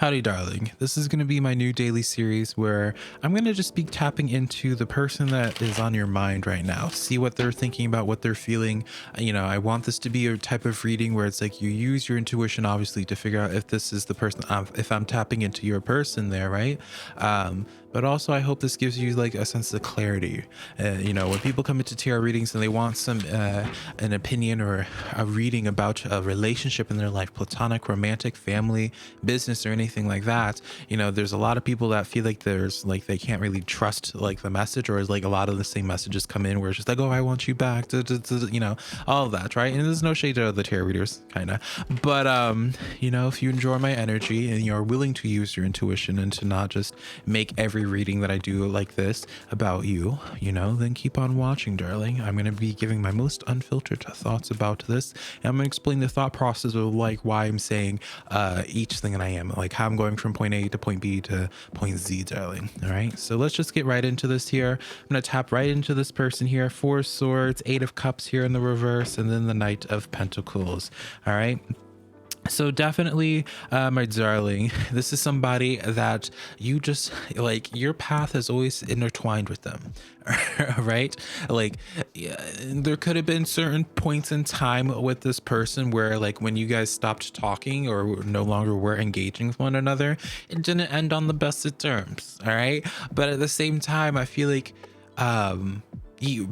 Howdy, darling. This is going to be my new daily series where I'm going to just be tapping into the person that is on your mind right now. See what they're thinking about, what they're feeling. I want this to be a type of reading where it's like you use your intuition, obviously, to figure out if this is the person, if I'm tapping into your person there, right? But also, I hope this gives you like a sense of clarity. When people come into tarot readings and they want an opinion or a reading about a relationship in their life, platonic, romantic, family, business, or anything like that, there's a lot of people that feel like there's like they can't really trust like the message, or is like a lot of the same messages come in where it's just like, oh, I want you back, all of that, right? And there's no shade to the tarot readers, kind of, but if you enjoy my energy and you're willing to use your intuition and to not just make every reading that I do like this about you, then keep on watching, darling. I'm going to be giving my most unfiltered thoughts about this, and I'm going to explain the thought process of like why I'm saying each thing that I am, like how I'm going from point A to point B to point Z, darling. All right, so let's just get right into this here. I'm going to tap right into this person here. Four of Swords, Eight of Cups here in the reverse, and then the Knight of Pentacles. All right, so definitely, my darling, this is somebody that you just like, your path is always intertwined with them. Right? Like, yeah, there could have been certain points in time with this person where like when you guys stopped talking or no longer were engaging with one another, it didn't end on the best of terms. All right, but at the same time, I feel like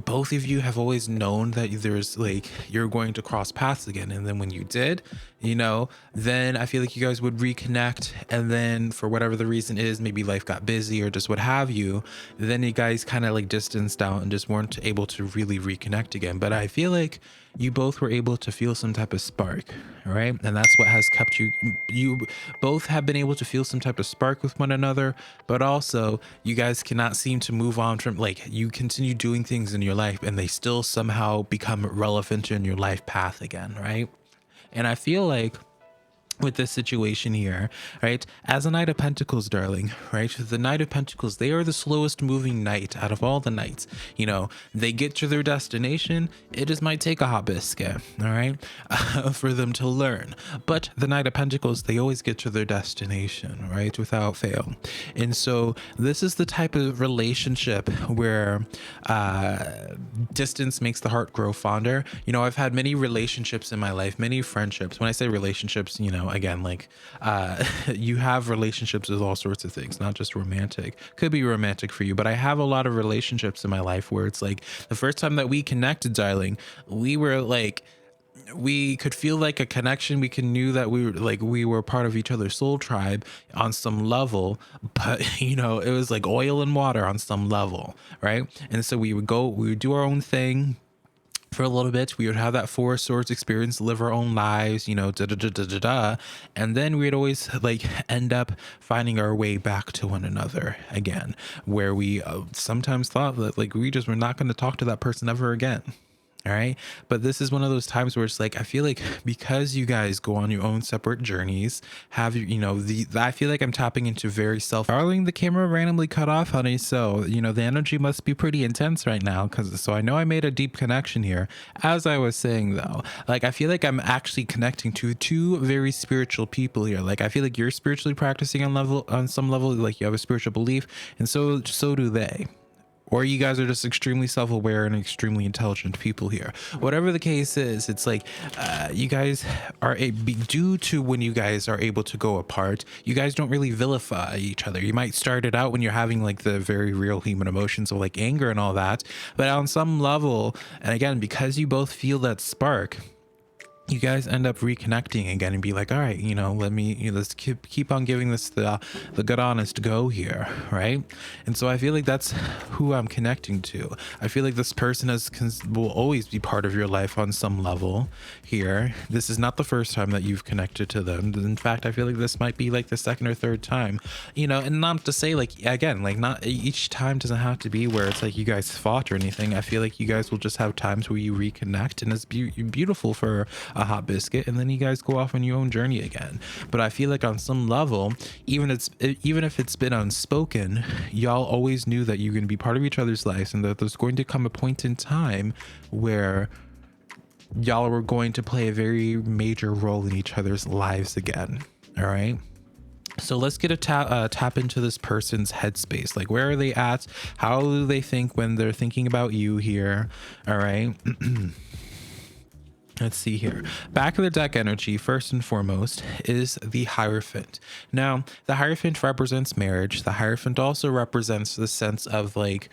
both of you have always known that there's like you're going to cross paths again, and then when you did, then I feel like you guys would reconnect, and then for whatever the reason is, maybe life got busy or just what have you, then you guys kind of like distanced out and just weren't able to really reconnect again. But I feel like you both were able to feel some type of spark, right? And that's what has kept you both have been able to feel some type of spark with one another, but also you guys cannot seem to move on from, like, you continue doing things in your life and they still somehow become relevant in your life path again, right? And I feel like with this situation here, right, as a Knight of Pentacles, darling, right, the Knight of Pentacles, they are the slowest moving knight out of all the knights. They get to their destination, it just might take a hot biscuit, all right, for them to learn, but the Knight of Pentacles, they always get to their destination, right, without fail. And so this is the type of relationship where distance makes the heart grow fonder. I've had many relationships in my life, many friendships. When I say relationships, again, like you have relationships with all sorts of things, not just romantic. Could be romantic for you, but I have a lot of relationships in my life where it's like the first time that we connected, darling, we were like, we could feel like a connection. We knew that we were part of each other's soul tribe on some level, but it was like oil and water on some level, right? And so we would do our own thing for a little bit. We would have that Four of Swords experience, live our own lives, and then we'd always like end up finding our way back to one another again, where we sometimes thought that like we just were not going to talk to that person ever again. All right. But this is one of those times where it's like, I feel like because you guys go on your own separate journeys, have I feel like I'm tapping into very darling, the camera randomly cut off, honey. So, the energy must be pretty intense right now. So I know I made a deep connection here. As I was saying though, like, I feel like I'm actually connecting to two very spiritual people here. Like, I feel like you're spiritually practicing on some level, like you have a spiritual belief, and so do they. Or you guys are just extremely self-aware and extremely intelligent people here. Whatever the case is, it's like you guys are due to when you guys are able to go apart, you guys don't really vilify each other. You might start it out when you're having like the very real human emotions of like anger and all that, but on some level, and again, because you both feel that spark, you guys end up reconnecting again and be like, all right, let's keep on giving this the good honest go here, right? And so I feel like that's who I'm connecting to. I feel like this person will always be part of your life on some level here. This is not the first time that you've connected to them. In fact, I feel like this might be like the second or third time, and not to say like, again, like not each time doesn't have to be where it's like you guys fought or anything. I feel like you guys will just have times where you reconnect, and it's beautiful for a hot biscuit, and then you guys go off on your own journey again. But I feel like on some level, even if it's been unspoken, y'all always knew that you're going to be part of each other's lives, and that there's going to come a point in time where y'all were going to play a very major role in each other's lives again. All right. So let's get a tap into this person's headspace. Like, where are they at? How do they think when they're thinking about you here? All right. Let's see here. Back of the deck energy, first and foremost, is the Hierophant. Now, the Hierophant represents marriage. The Hierophant also represents the sense of like,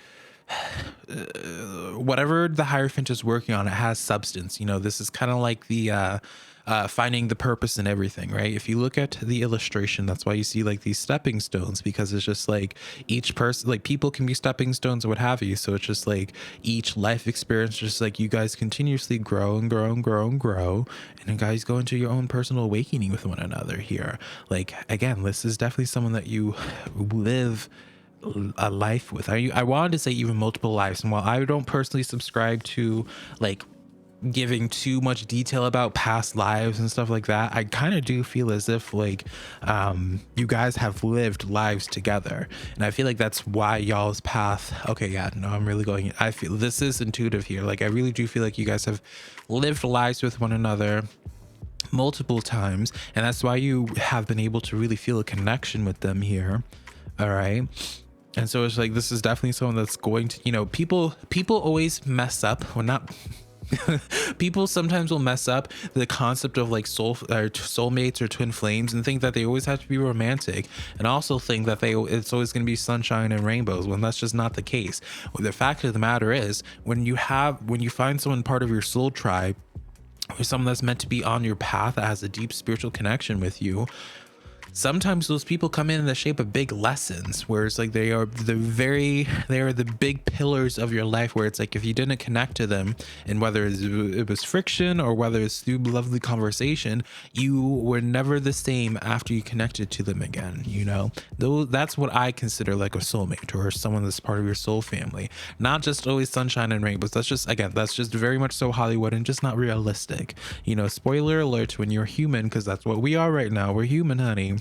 whatever the Hierophant is working on, it has substance. You know, this is kind of like the finding the purpose in everything, right? If you look at the illustration, that's why you see like these stepping stones, because it's just like each person, like people can be stepping stones or what have you. So it's just like each life experience, just like you guys continuously grow and grow and grow and grow, and you guys go into your own personal awakening with one another here. Like, again, this is definitely someone that you live a life with. I wanted to say even multiple lives, and while I don't personally subscribe to like giving too much detail about past lives and stuff like that, I kind of do feel as if like you guys have lived lives together, and I feel like that's why y'all's path. Okay, yeah, no, I'm really going, I feel this is intuitive here. Like, I really do feel like you guys have lived lives with one another multiple times, and that's why you have been able to really feel a connection with them here. All right. And so it's like, this is definitely someone that's going to, you know, people always mess up. Well, not people sometimes will mess up the concept of like soulmates or twin flames, and think that they always have to be romantic, and also think that it's always going to be sunshine and rainbows, when that's just not the case. Well, the fact of the matter is, when you find someone part of your soul tribe, or someone that's meant to be on your path, that has a deep spiritual connection with you, sometimes those people come in the shape of big lessons, where it's like they are the big pillars of your life, where it's like if you didn't connect to them, and whether it was friction or whether it's through lovely conversation, you were never the same after you connected to them again. You know, though, that's what I consider like a soulmate, or someone that's part of your soul family. Not just always sunshine and rainbows. That's just very much so Hollywood, and just not realistic. You know, spoiler alert, when you're human, because that's what we are right now, we're human, honey,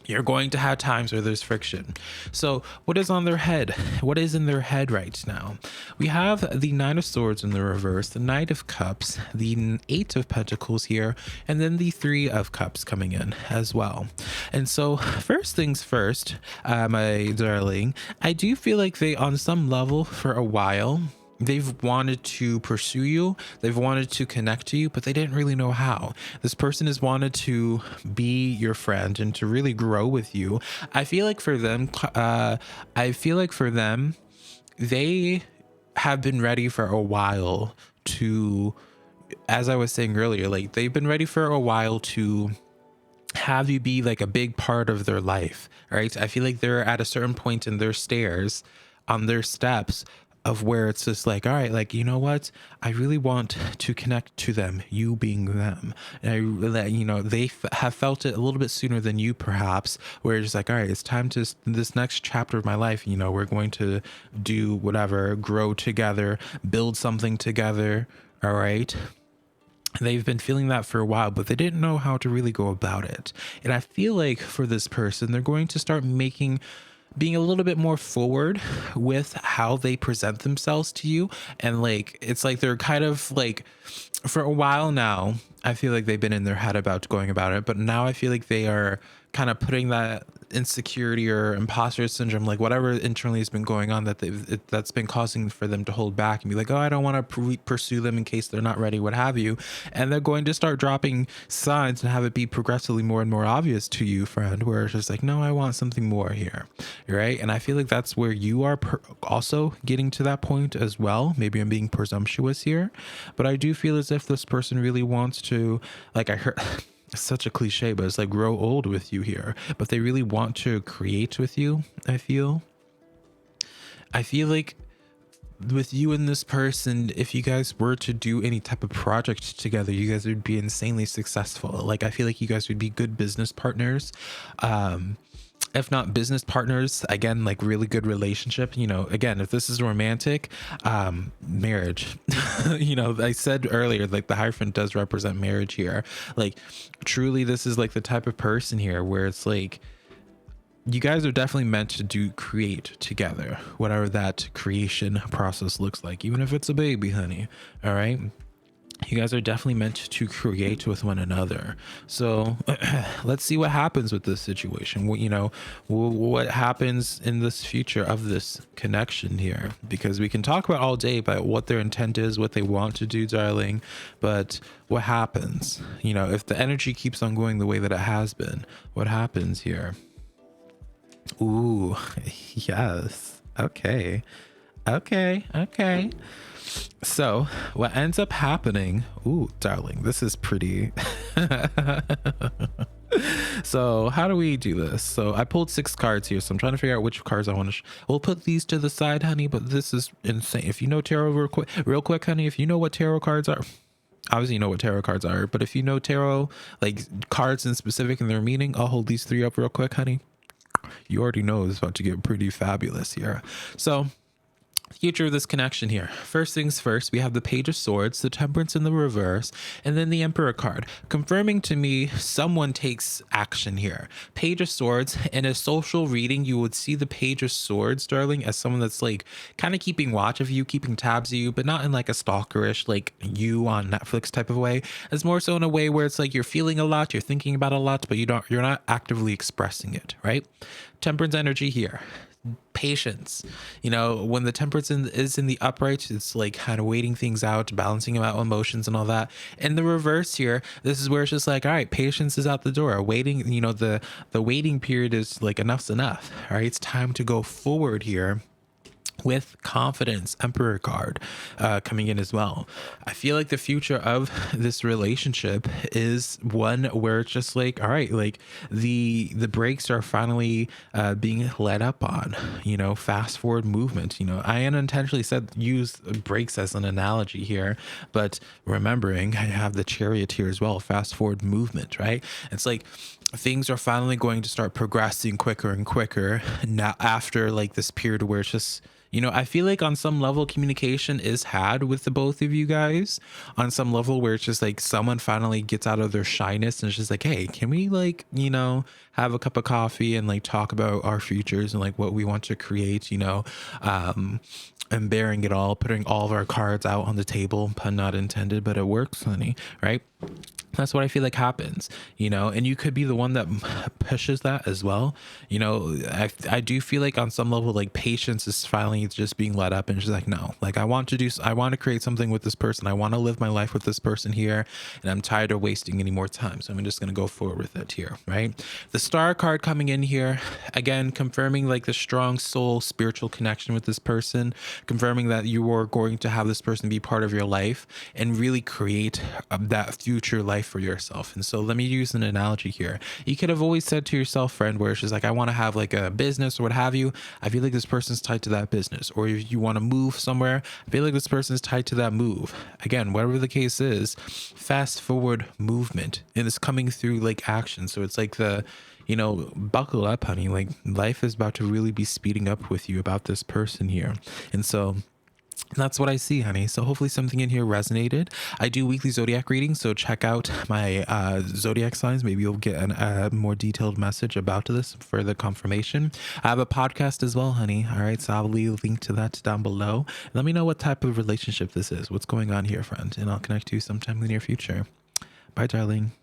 you're going to have times where there's friction. So what is on their head? What is in their head right now? We have the Nine of Swords in the reverse, the Knight of Cups, the Eight of Pentacles here, and then the Three of Cups coming in as well. And so first things first, my darling, I do feel like they, on some level, for a while, they've wanted to pursue you, they've wanted to connect to you, but they didn't really know how. This person has wanted to be your friend and to really grow with you. I feel like for them, they have been ready for a while to, as I was saying earlier, like they've been ready for a while to have you be like a big part of their life, right? I feel like they're at a certain point in their stairs, on their steps, of where it's just like, all right, like, you know what, I really want to connect to them, you being them. And you know, they have felt it a little bit sooner than you, perhaps, where it's just like, all right, it's time to this next chapter of my life, you know, we're going to do whatever, grow together, build something together. All right. They've been feeling that for a while, but they didn't know how to really go about it. And I feel like for this person, they're going to start being a little bit more forward with how they present themselves to you. And like, it's like they're kind of like, for a while now, I feel like they've been in their head about going about it, but now I feel like they are kind of putting that insecurity or imposter syndrome, like whatever internally has been going on, that's been causing for them to hold back and be like, oh, I don't want to pursue them in case they're not ready, what have you. And they're going to start dropping signs and have it be progressively more and more obvious to you, friend, where it's just like, no, I want something more here, right? And I feel like that's where you are also getting to that point as well. Maybe I'm being presumptuous here, but I do feel as if this person really wants to, like I heard, such a cliche, but it's like grow old with you here, but they really want to create with you. I feel like with you and this person, if you guys were to do any type of project together, you guys would be insanely successful. Like, I feel like you guys would be good business partners. If not business partners, again, like really good relationship, you know, again, if this is romantic, marriage, you know, I said earlier, like the Hierophant does represent marriage here. Like, truly, this is like the type of person here where it's like, you guys are definitely meant to create together, whatever that creation process looks like, even if it's a baby, honey. All right. You guys are definitely meant to create with one another. So let's see what happens with this situation. What happens in this future of this connection here, because we can talk about all day about what their intent is, what they want to do, darling. But what happens, if the energy keeps on going the way that it has been, what happens here? Ooh, yes. Okay. Okay. So what ends up happening, ooh, darling, this is pretty. So how do we do this? So I pulled 6 cards here, so I'm trying to figure out which cards I want to we'll put these to the side, honey, but this is insane. If you know tarot real quick, honey, if you know what tarot cards are, obviously you know what tarot cards are, but if you know tarot, like cards in specific and their meaning, I'll hold these 3 up real quick, honey. You already know it's about to get pretty fabulous here. So future of this connection here. First things first, we have the Page of Swords, the Temperance in the reverse, and then the Emperor card, confirming to me someone takes action here. Page of Swords, in a social reading, you would see the Page of Swords, darling, as someone that's like kind of keeping watch of you, keeping tabs of you, but not in like a stalkerish, like you on Netflix type of way. It's more so in a way where it's like you're feeling a lot, you're thinking about a lot, but you're not actively expressing it, right? Temperance energy here. Patience. When the temperance is in the upright, it's like kind of waiting things out, balancing out emotions and all that. In the reverse here, this is where it's just like, all right, patience is out the door. Waiting, the waiting period is like enough's enough. All right, it's time to go forward here with confidence. Emperor card coming in as well. I feel like the future of this relationship is one where it's just like, all right, like the brakes are finally being let up on, fast forward movement. I unintentionally said use brakes as an analogy here, but remembering I have the Chariot here as well, fast forward movement, right? It's like things are finally going to start progressing quicker and quicker now, after like this period where it's just, I feel like on some level communication is had with the both of you guys on some level where it's just like someone finally gets out of their shyness and it's just like, hey, can we like, have a cup of coffee and like talk about our futures and like what we want to create, and bearing it all, putting all of our cards out on the table, pun not intended, but it works, honey, right? That's what I feel like happens, and you could be the one that pushes that as well. I do feel like on some level, like patience is finally just being let up and just like, no, like I want to create something with this person. I want to live my life with this person here, and I'm tired of wasting any more time. So I'm just going to go forward with it here, right? The Star card coming in here, again, confirming like the strong soul spiritual connection with this person, confirming that you are going to have this person be part of your life and really create that future life for yourself. And so let me use an analogy here. You could have always said to yourself, friend, where it's just like, I want to have like a business or what have you. I feel like this person's tied to that business. Or if you want to move somewhere, I feel like this person's tied to that move. Again, whatever the case is, fast forward movement, and it's coming through like action. So it's like buckle up, honey. Like life is about to really be speeding up with you about this person here. And so that's what I see, honey. So hopefully something in here resonated. I do weekly zodiac readings, so check out my zodiac signs. Maybe you'll get a more detailed message about this for the confirmation. I have a podcast as well, honey. All right, so I'll leave a link to that down below. Let me know what type of relationship this is. What's going on here, friend? And I'll connect to you sometime in the near future. Bye, darling.